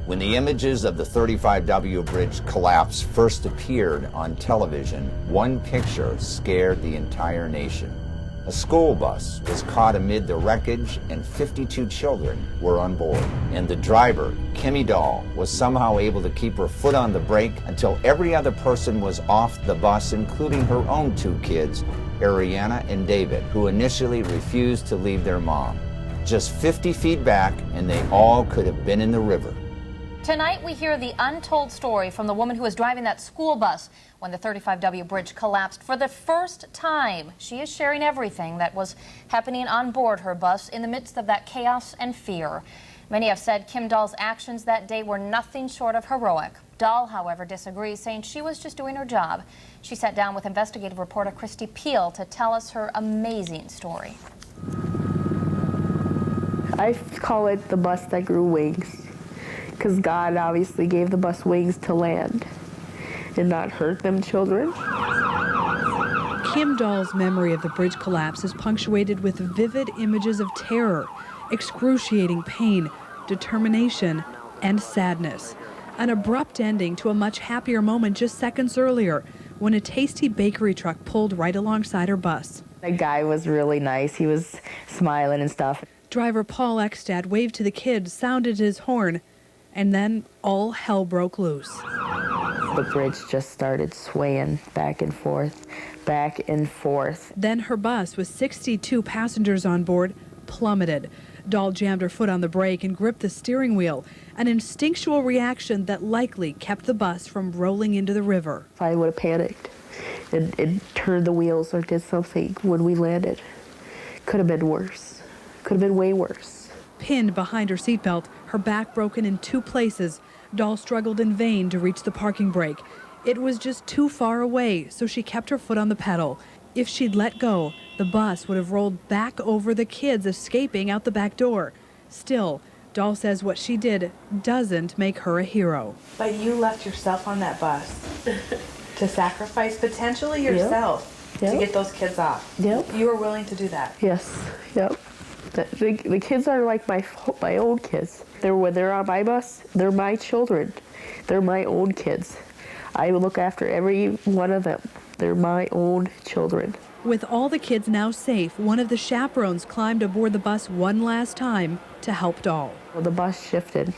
When the images of the 35W bridge collapse first appeared on television, one picture scared the entire nation. A school bus was caught amid the wreckage and 52 children were on board. And the driver, Kimmy Dahl, was somehow able to keep her foot on the brake until every other person was off the bus, including her own two kids, Ariana and David, who initially refused to leave their mom. Just 50 feet back, and they all could have been in the river. Tonight, we hear the untold story from the woman who was driving that school bus when the 35W bridge collapsed for the first time. She is sharing everything that was happening on board her bus in the midst of that chaos and fear. Many have said Kim Dahl's actions that day were nothing short of heroic. Dahl, however, disagrees, saying she was just doing her job. She sat down with investigative reporter Christy Peel to tell us her amazing story. I call it the bus that grew wings, because God obviously gave the bus wings to land and not hurt them children. Kim Dahl's memory of the bridge collapse is punctuated with vivid images of terror, excruciating pain, determination, and sadness. An abrupt ending to a much happier moment just seconds earlier when a tasty bakery truck pulled right alongside her bus. The guy was really nice. He was smiling and stuff. Driver Paul Ekstad waved to the kids, sounded his horn, and then all hell broke loose. The bridge just started swaying back and forth, back and forth. Then her bus, with 62 passengers on board, plummeted. Dahl jammed her foot on the brake and gripped the steering wheel, an instinctual reaction that likely kept the bus from rolling into the river. If I would have panicked and turned the wheels or did something when we landed, could have been worse. Could have been way worse. Pinned behind her seatbelt, her back broken in two places, Dahl struggled in vain to reach the parking brake. It was just too far away, so she kept her foot on the pedal. If she'd let go, the bus would have rolled back over the kids escaping out the back door. Still, Dahl says what she did doesn't make her a hero. But you left yourself on that bus to sacrifice potentially yourself to get those kids off. Yep. You were willing to do that. Yes. Yep. The kids are like my own kids. When they're on my bus, they're my children. They're my own kids. I look after every one of them. They're my own children. With all the kids now safe, one of the chaperones climbed aboard the bus one last time to help Dahl. Well, the bus shifted,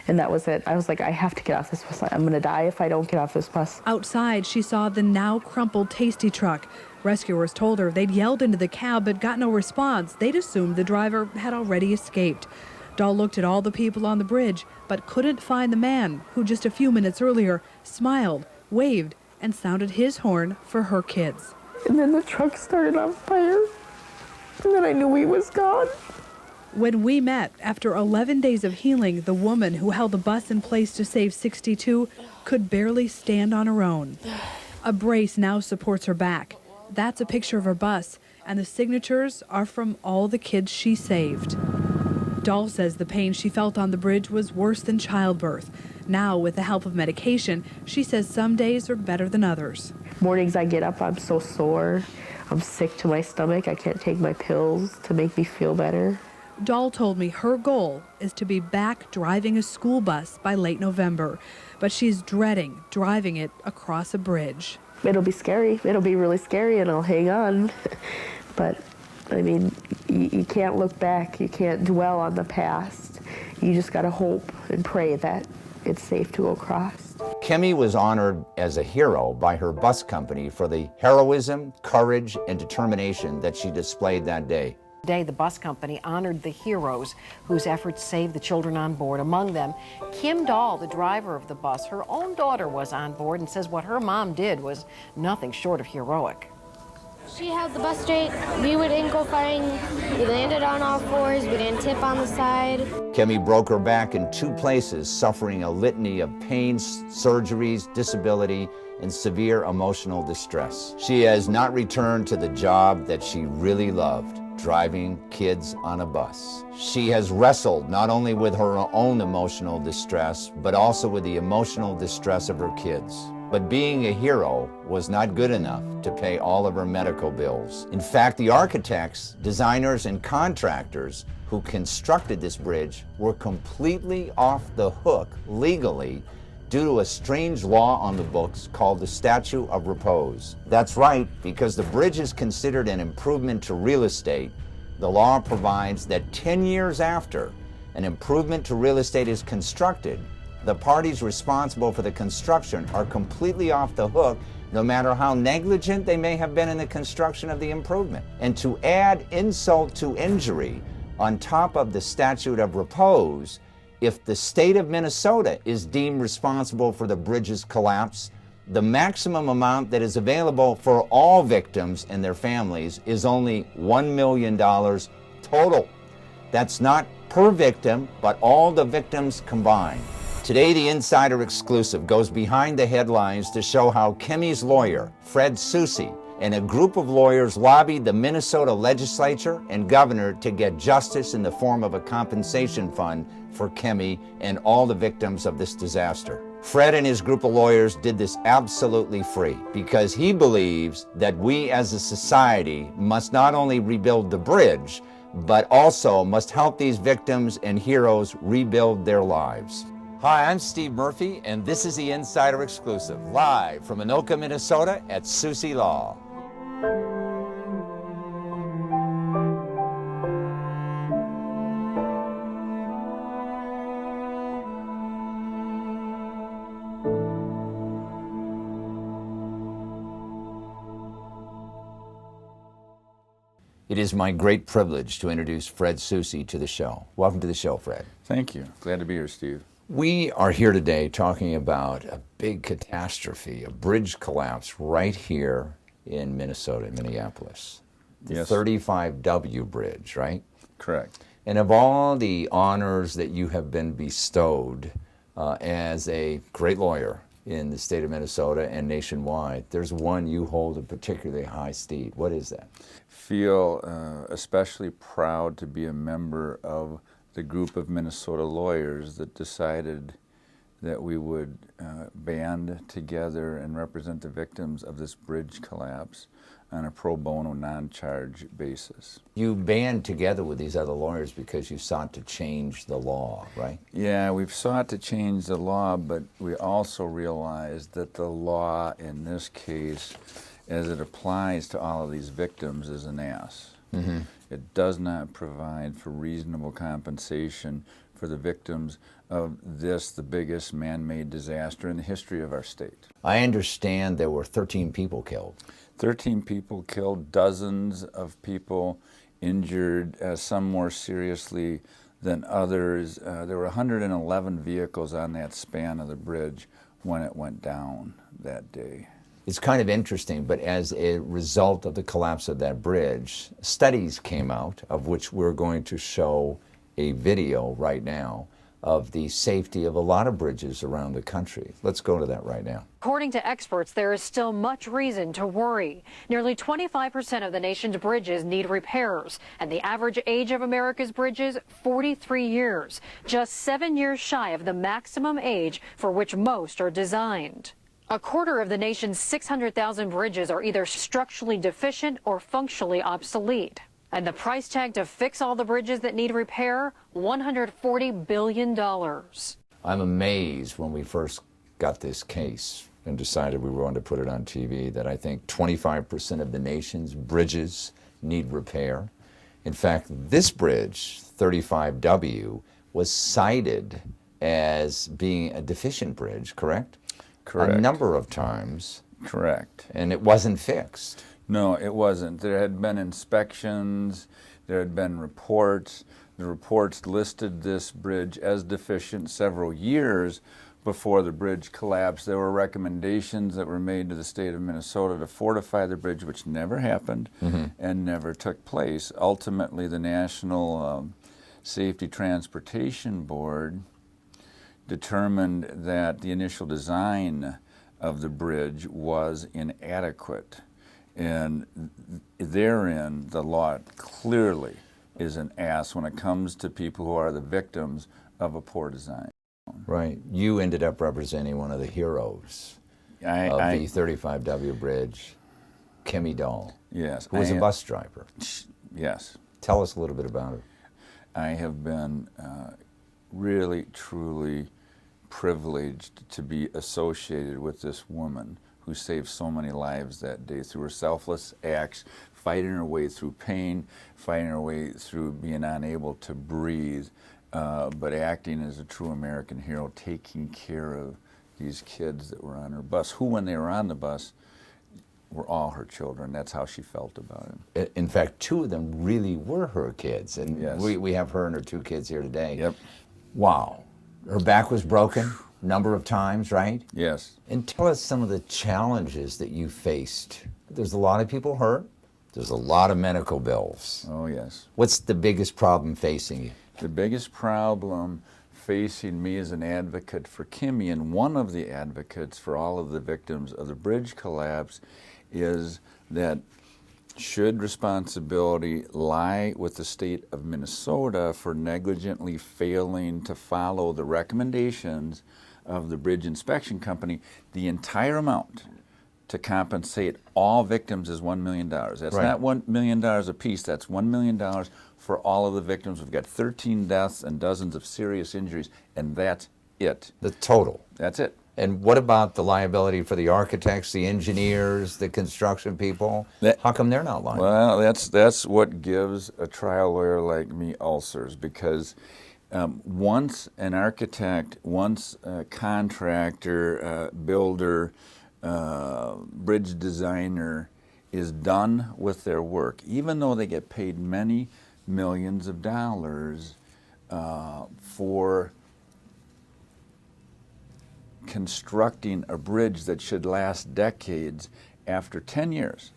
and that was it. I was like, I have to get off this bus. I'm going to die if I don't get off this bus. Outside, she saw the now crumpled Tasty truck. Rescuers told her they'd yelled into the cab but got no response. They'd assumed the driver had already escaped. Dahl looked at all the people on the bridge but couldn't find the man who just a few minutes earlier smiled, waved, and sounded his horn for her kids. And then the truck started on fire, and then I knew he was gone. When we met, after 11 days of healing, the woman who held the bus in place to save 62 could barely stand on her own. A brace now supports her back. That's a picture of her bus, and the signatures are from all the kids she saved. Dahl says the pain she felt on the bridge was worse than childbirth. Now, with the help of medication, she says some days are better than others. Mornings I get up, I'm so sore. I'm sick to my stomach. I can't take my pills to make me feel better. Dahl told me her goal is to be back driving a school bus by late November, but she's dreading driving it across a bridge. It'll be scary. It'll be really scary, and I'll hang on. But, I mean, you can't look back. You can't dwell on the past. You just got to hope and pray that it's safe to go across. Kimmy was honored as a hero by her bus company for the heroism, courage, and determination that she displayed that day. Today, the bus company honored the heroes whose efforts saved the children on board. Among them, Kim Dahl, the driver of the bus. Her own daughter was on board and says what her mom did was nothing short of heroic. She held the bus straight. We didn't go fighting. We landed on all fours. We didn't tip on the side. Kimmy broke her back in two places, suffering a litany of pains, surgeries, disability, and severe emotional distress. She has not returned to the job that she really loved, driving kids on a bus. She has wrestled not only with her own emotional distress, but also with the emotional distress of her kids. But being a hero was not good enough to pay all of her medical bills. In fact, the architects, designers, and contractors who constructed this bridge were completely off the hook legally due to a strange law on the books called the Statute of Repose. That's right, because the bridge is considered an improvement to real estate. The law provides that 10 years after an improvement to real estate is constructed, the parties responsible for the construction are completely off the hook, no matter how negligent they may have been in the construction of the improvement. And to add insult to injury, on top of the statute of repose, if the state of Minnesota is deemed responsible for the bridge's collapse, the maximum amount that is available for all victims and their families is only $1 million total. That's not per victim, but all the victims combined. Today, the Insider Exclusive goes behind the headlines to show how Kimmy's lawyer, Fred Soucy, and a group of lawyers lobbied the Minnesota legislature and governor to get justice in the form of a compensation fund for Kimmy and all the victims of this disaster. Fred and his group of lawyers did this absolutely free because he believes that we as a society must not only rebuild the bridge, but also must help these victims and heroes rebuild their lives. Hi, I'm Steve Murphy, and this is the Insider Exclusive, live from Anoka, Minnesota at Soucy Law. It is my great privilege to introduce Fred Soucy to the show. Welcome to the show, Fred. Thank you. Glad to be here, Steve. We are here today talking about a big catastrophe, a bridge collapse right here in Minnesota, Minneapolis. The Yes. 35W bridge, right? Correct. And of all the honors that you have been bestowed as a great lawyer in the state of Minnesota and nationwide, there's one you hold a particularly high esteem. What is that? Feel especially proud to be a member of the group of Minnesota lawyers that decided that we would band together and represent the victims of this bridge collapse on a pro bono, non-charge basis. You band together with these other lawyers because you sought to change the law, right? Yeah, we've sought to change the law, but we also realized that the law in this case, as it applies to all of these victims, is an ass. Mm-hmm. It does not provide for reasonable compensation for the victims of this, the biggest man-made disaster in the history of our state. I understand there were 13 people killed. 13 people killed, dozens of people injured, some more seriously than others. There were 111 vehicles on that span of the bridge when it went down that day. It's kind of interesting, but as a result of the collapse of that bridge, studies came out, of which we're going to show a video right now, of the safety of a lot of bridges around the country. Let's go to that right now. According to experts, there is still much reason to worry. Nearly 25% of the nation's bridges need repairs, and the average age of America's bridges, 43 years, just 7 years shy of the maximum age for which most are designed. A quarter of the nation's 600,000 bridges are either structurally deficient or functionally obsolete. And the price tag to fix all the bridges that need repair, $140 billion. I'm amazed when we first got this case and decided we were going to put it on TV that I think 25% of the nation's bridges need repair. In fact, this bridge, 35W, was cited as being a deficient bridge, correct? Correct. A number of times. Correct. And it wasn't fixed. No, it wasn't. There had been inspections, there had been reports. The reports listed this bridge as deficient several years before the bridge collapsed. There were recommendations that were made to the state of Minnesota to fortify the bridge, which never happened and never took place. Ultimately, the National Safety Transportation Board determined that the initial design of the bridge was inadequate. And therein, the law clearly is an ass when it comes to people who are the victims of a poor design. Right. You ended up representing one of the heroes of the 35W bridge, Kimmy Dahl. Yes. Who was a bus driver. Yes. Tell us a little bit about her. I have been really, truly privileged to be associated with this woman who saved so many lives that day through her selfless acts, fighting her way through pain, fighting her way through being unable to breathe, but acting as a true American hero, taking care of these kids that were on her bus, who, when they were on the bus, were all her children. That's how she felt about it. In fact, 2 of them really were her kids, and yes. we have her and her 2 kids here today. Yep. Wow. Her back was broken a number of times, right? Yes. And tell us some of the challenges that you faced. There's a lot of people hurt. There's a lot of medical bills. Oh, yes. What's the biggest problem facing you? The biggest problem facing me as an advocate for Kimmy, and one of the advocates for all of the victims of the bridge collapse, is that should responsibility lie with the state of Minnesota for negligently failing to follow the recommendations of the bridge inspection company, the entire amount to compensate all victims is $1 million. That's right. Not $1 million apiece, that's $1 million for all of the victims. We've got 13 deaths and dozens of serious injuries, and that's it. The total. That's it. And what about the liability for the architects, the engineers, the construction people? How come they're not liable? Well, that's what gives a trial lawyer like me ulcers, because once an architect, once a contractor, builder, bridge designer is done with their work, even though they get paid many millions of dollars for constructing a bridge that should last decades, after 10 years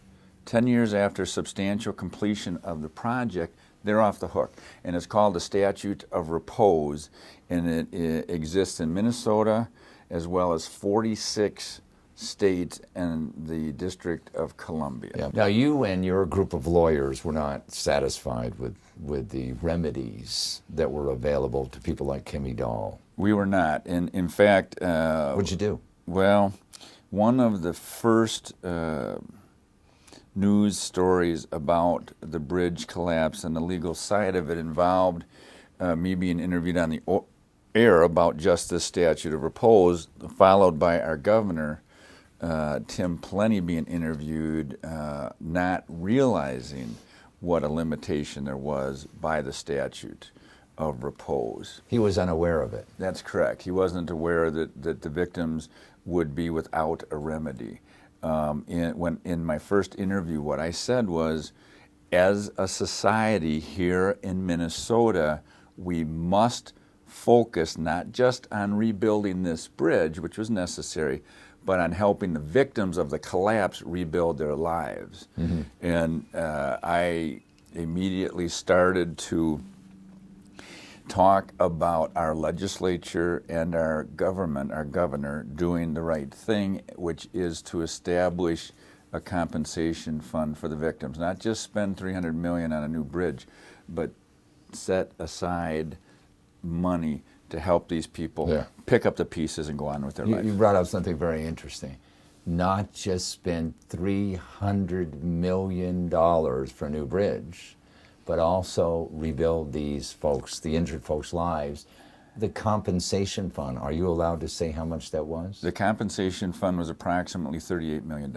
after substantial completion of the project, they're off the hook. And it's called the statute of repose, and it exists in Minnesota as well as 46 states and the District of Columbia. Yeah. Now, you and your group of lawyers were not satisfied with the remedies that were available to people like Kimmy Dahl. We were not. And in fact... What'd you do? Well, one of the first news stories about the bridge collapse and the legal side of it involved me being interviewed on the air about just this statute of repose, followed by our governor, Tim Plenty, being interviewed, not realizing what a limitation there was by the statute of repose. He was unaware of it. That's correct. He wasn't aware that the victims would be without a remedy. In my first interview, what I said was, as a society here in Minnesota, we must focus not just on rebuilding this bridge, which was necessary, but on helping the victims of the collapse rebuild their lives. Mm-hmm. And I immediately started to talk about our legislature and our government, our governor, doing the right thing, which is to establish a compensation fund for the victims. Not just spend $300 million on a new bridge, but set aside money to help these people pick up the pieces and go on with their life. You brought up something very interesting. Not just spend $300 million for a new bridge, but also rebuild these folks, the injured folks' lives. The compensation fund, are you allowed to say how much that was? The compensation fund was approximately $38 million.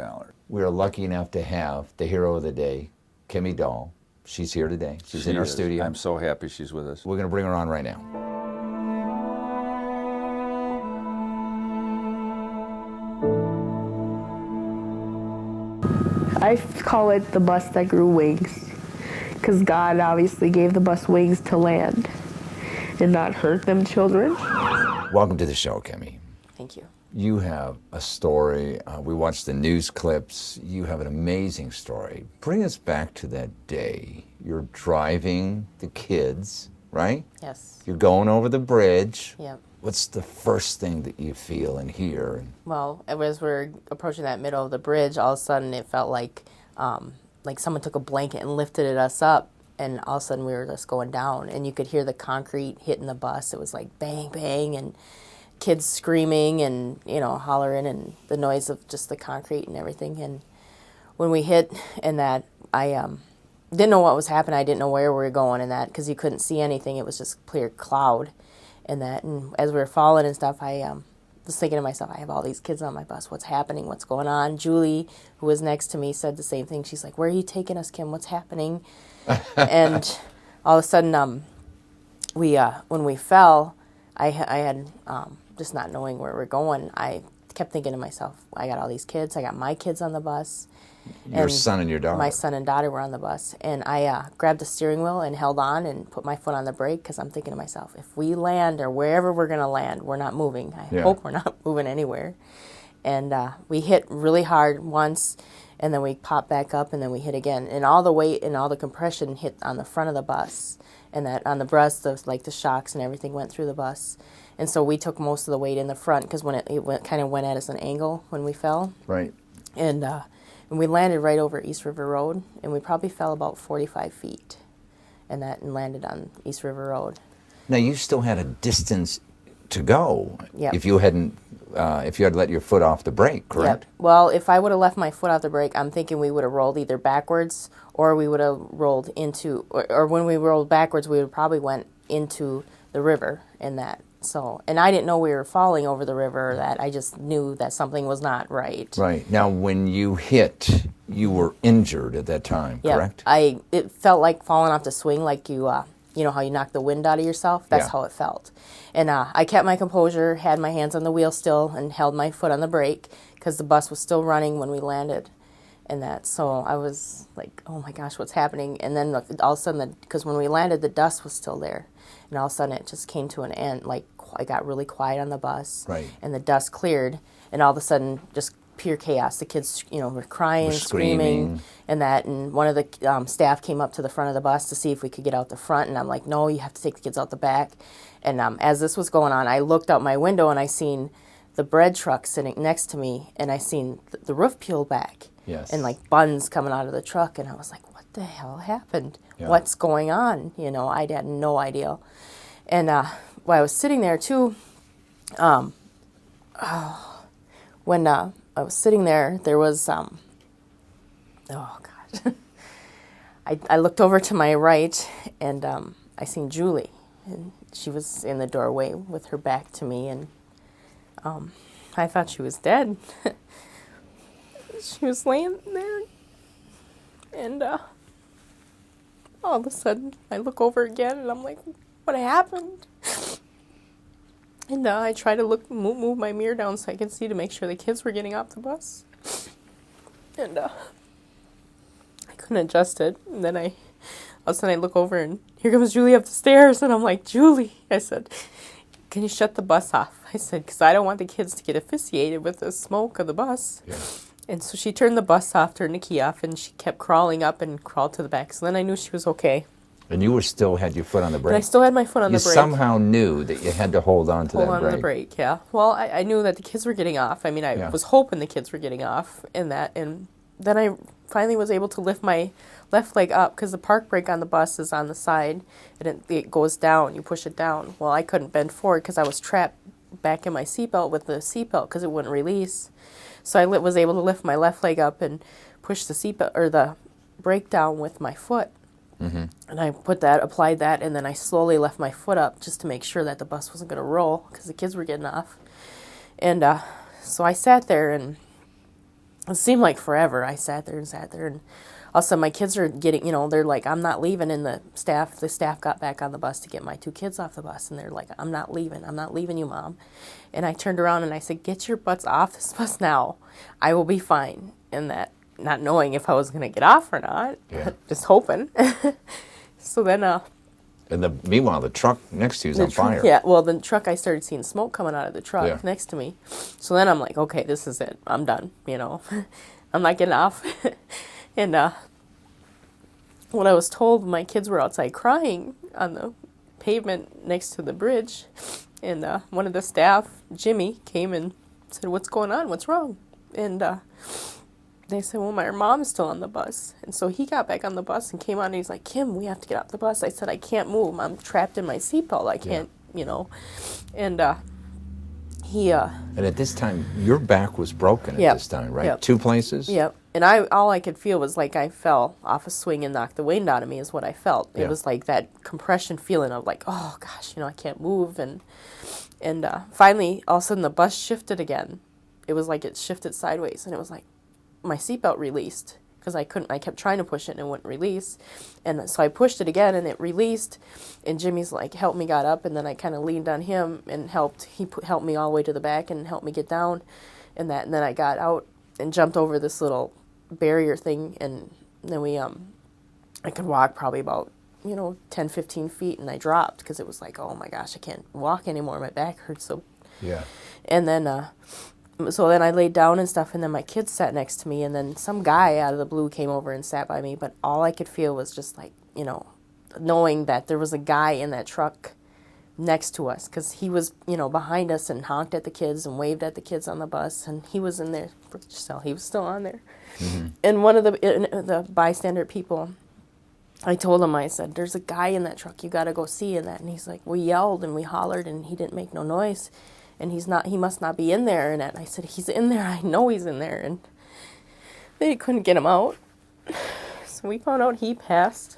We're lucky enough to have the hero of the day, Kimmy Dahl. She's here today. She's in our studio. I'm so happy she's with us. We're going to bring her on right now. I call it the bus that grew wings, because God obviously gave the bus wings to land and not hurt them children. Welcome to the show, Kimmy. Thank you. You have a story. We watched the news clips. You have an amazing story. Bring us back to that day. You're driving the kids, right? Yes. You're going over the bridge. Yep. What's the first thing that you feel and hear? Well, as we're approaching that middle of the bridge, all of a sudden it felt like someone took a blanket and lifted us up, and all of a sudden we were just going down, and you could hear the concrete hitting the bus. It was like bang, bang, and kids screaming and, you know, hollering, and the noise of just the concrete and everything. And when we hit and that, I didn't know what was happening. I didn't know where we were going and that, because you couldn't see anything. It was just clear cloud and that. And as we were falling and stuff, I was thinking to myself, I have all these kids on my bus. What's happening? What's going on? Julie, who was next to me, said the same thing. She's like, where are you taking us, Kim? What's happening? And all of a sudden, when we fell, I had just not knowing where we're going. I kept thinking to myself, I got all these kids. I got my kids on the bus. Your son and your daughter. My son and daughter were on the bus. And I grabbed the steering wheel and held on and put my foot on the brake, because I'm thinking to myself, if we land or wherever we're going to land, we're not moving. I hope we're not moving anywhere. And we hit really hard once, and then we popped back up, and then we hit again. And all the weight and all the compression hit on the front of the bus, and that on the breast, the shocks and everything went through the bus. And so we took most of the weight in the front, because when it kind of went at us an angle when we fell. Right. And we landed right over East River Road, and we probably fell about 45 feet, and landed on East River Road. Now, you still had a distance to go. Yep. If you had let your foot off the brake, correct? Yep. Well, if I would have left my foot off the brake, I'm thinking we would have rolled either backwards, or we would have rolled into, or when we rolled backwards, we would probably went into the river and that. So, and I didn't know we were falling over the river or that. I just knew that something was not right. Right. Now, when you hit, you were injured at that time, correct? It felt like falling off the swing, like you know how you knock the wind out of yourself? That's how it felt. And I kept my composure, had my hands on the wheel still, and held my foot on the brake, because the bus was still running when we landed and that. So I was like, oh my gosh, what's happening? And then all of a sudden, because when we landed, the dust was still there. And all of a sudden, it just came to an end. Like, I got really quiet on the bus. Right. And the dust cleared. And all of a sudden, just pure chaos. The kids, were crying, screaming, and that. And one of the staff came up to the front of the bus to see if we could get out the front. And I'm like, no, you have to take the kids out the back. And as this was going on, I looked out my window, and I seen the bread truck sitting next to me. And I seen the roof peel back. Yes. And, like, buns coming out of the truck. And I was like, what the hell happened? Yeah. What's going on? I had no idea. And while I was sitting there, too, when I was sitting there, there was, oh, God. I looked over to my right, and I seen Julie. And she was in the doorway with her back to me, and I thought she was dead. She was laying there, and all of a sudden, I look over again, and I'm like, what happened? And I try to move my mirror down so I can see to make sure the kids were getting off the bus. And I couldn't adjust it. And then all of a sudden I look over, and here comes Julie up the stairs. And I'm like, Julie, I said, can you shut the bus off? I said, because I don't want the kids to get asphyxiated with the smoke of the bus. Yeah. And so she turned the bus off, turned the key off, and she kept crawling up and crawled to the back. So then I knew she was okay. And you still had your foot on the brake? And I still had my foot on the brake. You somehow knew that you had to hold on to that brake. Hold on to the brake, yeah. Well, I knew that the kids were getting off. I mean, I was hoping the kids were getting off and that. And then I finally was able to lift my left leg up, because the park brake on the bus is on the side, and it goes down. You push it down. Well, I couldn't bend forward because I was trapped back in my seatbelt with the seatbelt because it wouldn't release. So I was able to lift my left leg up and push the seatbelt or the brake down with my foot. Mm-hmm. And I applied that, and then I slowly left my foot up just to make sure that the bus wasn't going to roll, because the kids were getting off. And so I sat there, and it seemed like forever. I sat there, and all of a sudden my kids are getting, they're like, I'm not leaving. And the staff got back on the bus to get my two kids off the bus, and they're like, I'm not leaving you, Mom. And I turned around and I said, get your butts off this bus now. I will be fine. And that, not knowing if I was going to get off or not, just hoping. So then, meanwhile, the truck next to you is on fire. Yeah, well, the truck, I started seeing smoke coming out of the truck next to me. So then I'm like, okay, this is it. I'm done, I'm not getting off. And when I was told, my kids were outside crying on the pavement next to the bridge. And one of the staff, Jimmy, came and said, what's going on? What's wrong? And they said, well, my mom's still on the bus. And so he got back on the bus and came on, and he's like, Kim, we have to get off the bus. I said, I can't move. I'm trapped in my seatbelt. I can't, And And at this time, your back was broken at this time, right? Yep. 2 places? Yep. And all I could feel was like I fell off a swing and knocked the wind out of me is what I felt. It was like that compression feeling of like, oh gosh, I can't move. And finally, all of a sudden the bus shifted again. It was like it shifted sideways, and it was like my seatbelt released because I kept trying to push it and it wouldn't release. And so I pushed it again and it released, and Jimmy's like helped me, got up, and then I kind of leaned on him and helped me all the way to the back and helped me get down, and then I got out and jumped over this little barrier thing, and then I could walk probably about 10, 15 feet, and I dropped because it was like, oh my gosh, I can't walk anymore, my back hurts so. Yeah. And then so then I laid down and stuff, and then my kids sat next to me, and then some guy out of the blue came over and sat by me, but all I could feel was just like, knowing that there was a guy in that truck next to us, because he was, behind us and honked at the kids and waved at the kids on the bus, and he was in there, he was still on there. Mm-hmm. And one of the bystander people, I told him, I said, there's a guy in that truck, you got to go see in that. And he's like, we yelled and we hollered and he didn't make no noise. And he must not be in there. And I said, he's in there, I know he's in there. And they couldn't get him out. So we found out he passed.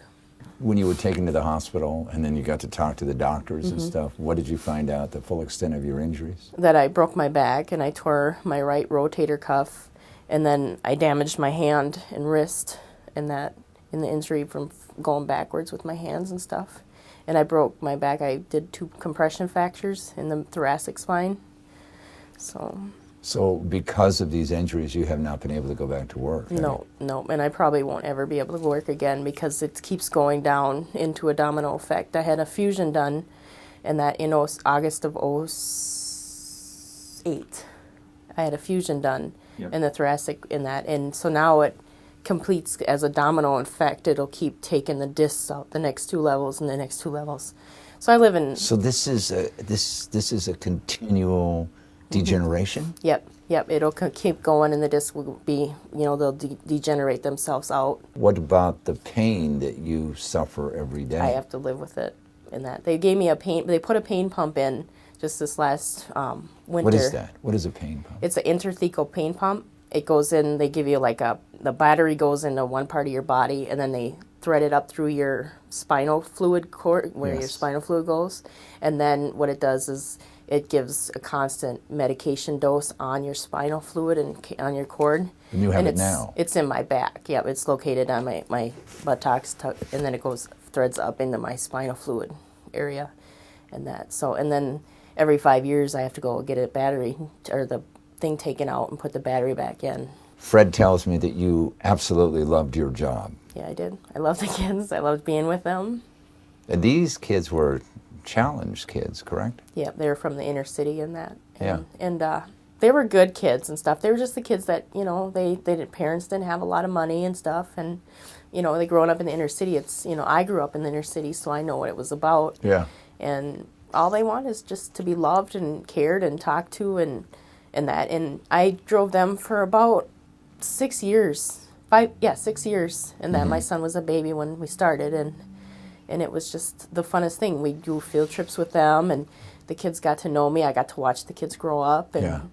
When you were taken to the hospital and then you got to talk to the doctors and stuff, what did you find out, the full extent of your injuries? That I broke my back and I tore my right rotator cuff. And then I damaged my hand and wrist in the injury from going backwards with my hands and stuff. And I broke my back. I did 2 compression fractures in the thoracic spine. So because of these injuries, you have not been able to go back to work? No. And I probably won't ever be able to work again because it keeps going down into a domino effect. I had a fusion done, and that in August of 2008. I had a fusion done in the thoracic and so now it completes as a domino effect. It'll keep taking the discs out, the next 2 levels and the next 2 levels. So I live in. So this is a continual degeneration. Yep. It'll keep going, and the discs will be, they'll degenerate themselves out. What about the pain that you suffer every day? I have to live with it. In that they gave me they put a pain pump in just this last winter. What is that? What is a pain pump? It's an intrathecal pain pump. It goes in, they give you the battery goes into one part of your body, and then they thread it up through your spinal fluid cord, where your spinal fluid goes. And then what it does is it gives a constant medication dose on your spinal fluid and on your cord. And you have it now? It's in my back. Yep, it's located on my buttocks, and then it threads up into my spinal fluid area. And then every 5 years I have to go get a battery, or the thing taken out, and put the battery back in. Fred tells me that you absolutely loved your job. Yeah, I did. I loved the kids. I loved being with them. And these kids were challenged kids, correct? Yeah, they were from the inner city and that. Yeah. And they were good kids and stuff. They were just the kids that, parents didn't have a lot of money and stuff. And, they growing up in the inner city, it's, I grew up in the inner city, so I know what it was about. Yeah. And all they want is just to be loved and cared and talked to and that. And I drove them for about 6 years. 6 years. And then my son was a baby when we started, and it was just the funnest thing. We do field trips with them, and the kids got to know me. I got to watch the kids grow up and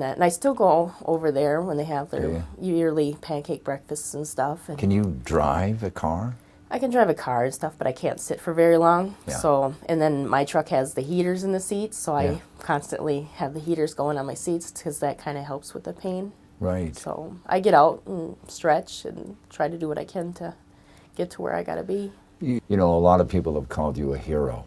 that. And I still go over there when they have their yearly pancake breakfasts and stuff. And can you drive a car? I can drive a car and stuff, but I can't sit for very long. Yeah. So, and then my truck has the heaters in the seats, so I constantly have the heaters going on my seats because that kind of helps with the pain. Right. So I get out and stretch and try to do what I can to get to where I got to be. A lot of people have called you a hero.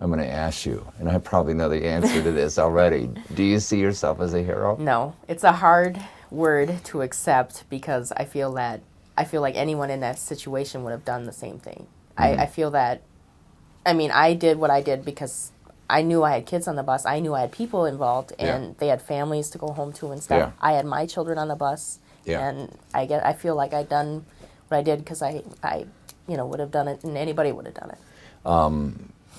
I'm going to ask you, and I probably know the answer to this already. Do you see yourself as a hero? No. It's a hard word to accept because I feel like anyone in that situation would have done the same thing. I feel that, I did what I did because I knew I had kids on the bus. I knew I had people involved, and they had families to go home to and stuff. I had my children on the bus, and I feel like I'd done what I did because I would have done it, and anybody would have done it.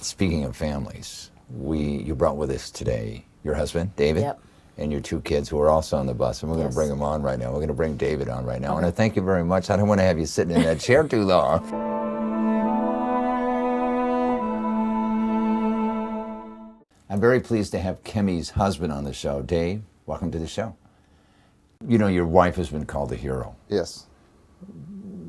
Speaking of families, you brought with us today your husband, David, and your 2 kids who are also on the bus, and we're going to bring them on right now. We're going to bring David on right now. Okay. I want to thank you very much. I don't want to have you sitting in that chair too long. I I'm very pleased to have Kimmy's husband on the show. Dave, welcome to the show. You know, your wife has been called a hero. Yes.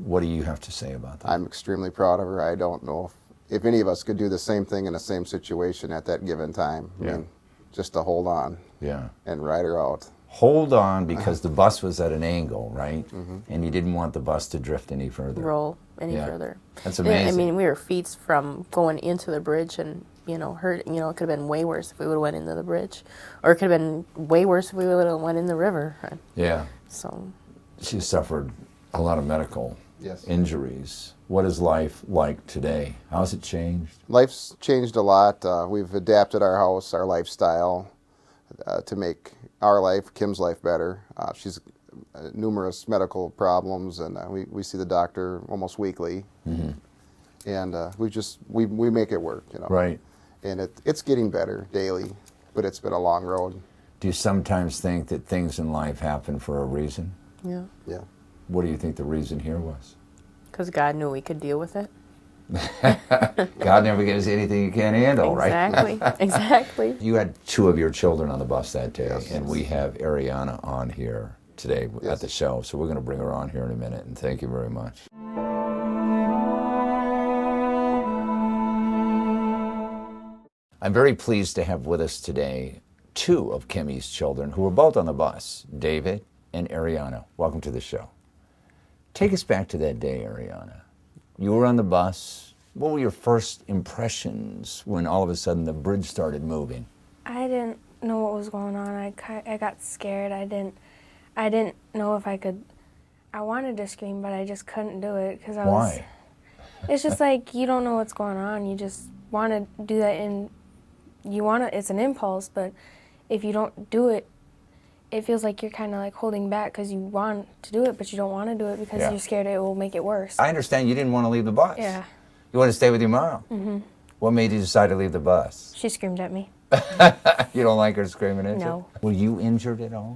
What do you have to say about that? I'm extremely proud of her. I don't know if any of us could do the same thing in the same situation at that given time. I mean, just to hold on and ride her out. Hold on, because the bus was at an angle, right? And you didn't want the bus to drift any further. Roll any further. That's amazing. I mean, we were feet from going into the bridge, and hurt. It could have been way worse if we would have went into the bridge, or it could have been way worse if we would have went in the river. Yeah. So. She suffered a lot of medical injuries. What is life like today? How's it changed? Life's changed a lot. We've adapted our house, our lifestyle, to make our life, Kim's life, better. She's numerous medical problems, and we see the doctor almost weekly. And we make it work, Right. And it's getting better daily, but it's been a long road. Do you sometimes think that things in life happen for a reason? Yeah. Yeah. What do you think the reason here was? Because God knew we could deal with it. God never gives you anything you can't handle, right? Exactly. Exactly. You had 2 of your children on the bus that day, and we have Ariana on here today at the show, so we're going to bring her on here in a minute, and thank you very much. I'm very pleased to have with us today 2 of Kimmy's children who were both on the bus, David and Ariana. Welcome to the show. Take us back to that day, Ariana. You were on the bus. What were your first impressions when all of a sudden the bridge started moving? I didn't know what was going on. I got scared. I didn't know if I could. I wanted to scream, but I just couldn't do it because I was. Why? It's just like you don't know what's going on. You just want to do that, and it's an impulse, but if you don't do it, it feels like you're kind of like holding back because you want to do it, but you don't want to do it because you're scared it will make it worse. I understand you didn't want to leave the bus. Yeah. You want to stay with your mom. Mm-hmm. What made you decide to leave the bus? She screamed at me. You don't like her screaming at you? No. Were you injured at all?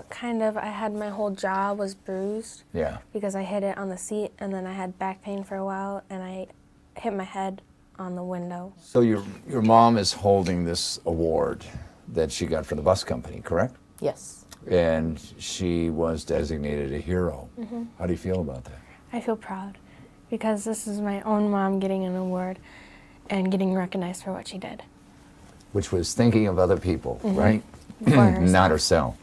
Kind of. I had my whole jaw was bruised. Yeah. Because I hit it on the seat, and then I had back pain for a while, and I hit my head on the window. So your mom is holding this award that she got from the bus company, correct? Yes. And she was designated a hero. Mm-hmm. How do you feel about that? I feel proud because this is my own mom getting an award and getting recognized for what she did. Which was thinking of other people, Mm-hmm. right? Before herself. Not herself.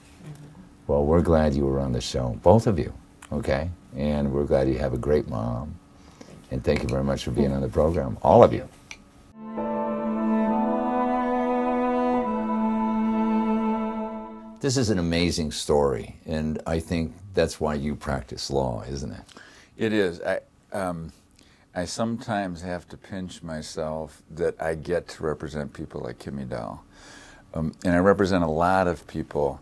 Well, we're glad you were on the show, both of you, okay? And we're glad you have a great mom. And thank you very much for being on the program, all of you. This is an amazing story, and I think that's why you practice law, isn't it? It is. I sometimes have to pinch myself that I get to represent people like Kimmy Dahl. And I represent a lot of people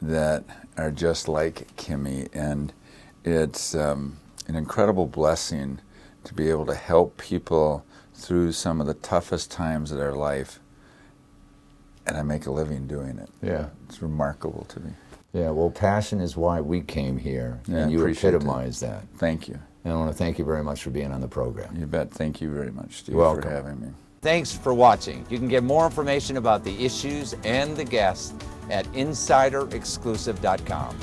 that are just like Kimmy, and it's an incredible blessing to be able to help people through some of the toughest times of their life, and I make a living doing it. Yeah. It's remarkable to me. Yeah, well, passion is why we came here, Yeah, and you appreciate epitomize that. Thank you. And I want to thank you very much for being on the program. You bet. Thank you very much, Steve, You're welcome. for having me. Thanks for watching. You can get more information about the issues and the guests at insiderexclusive.com.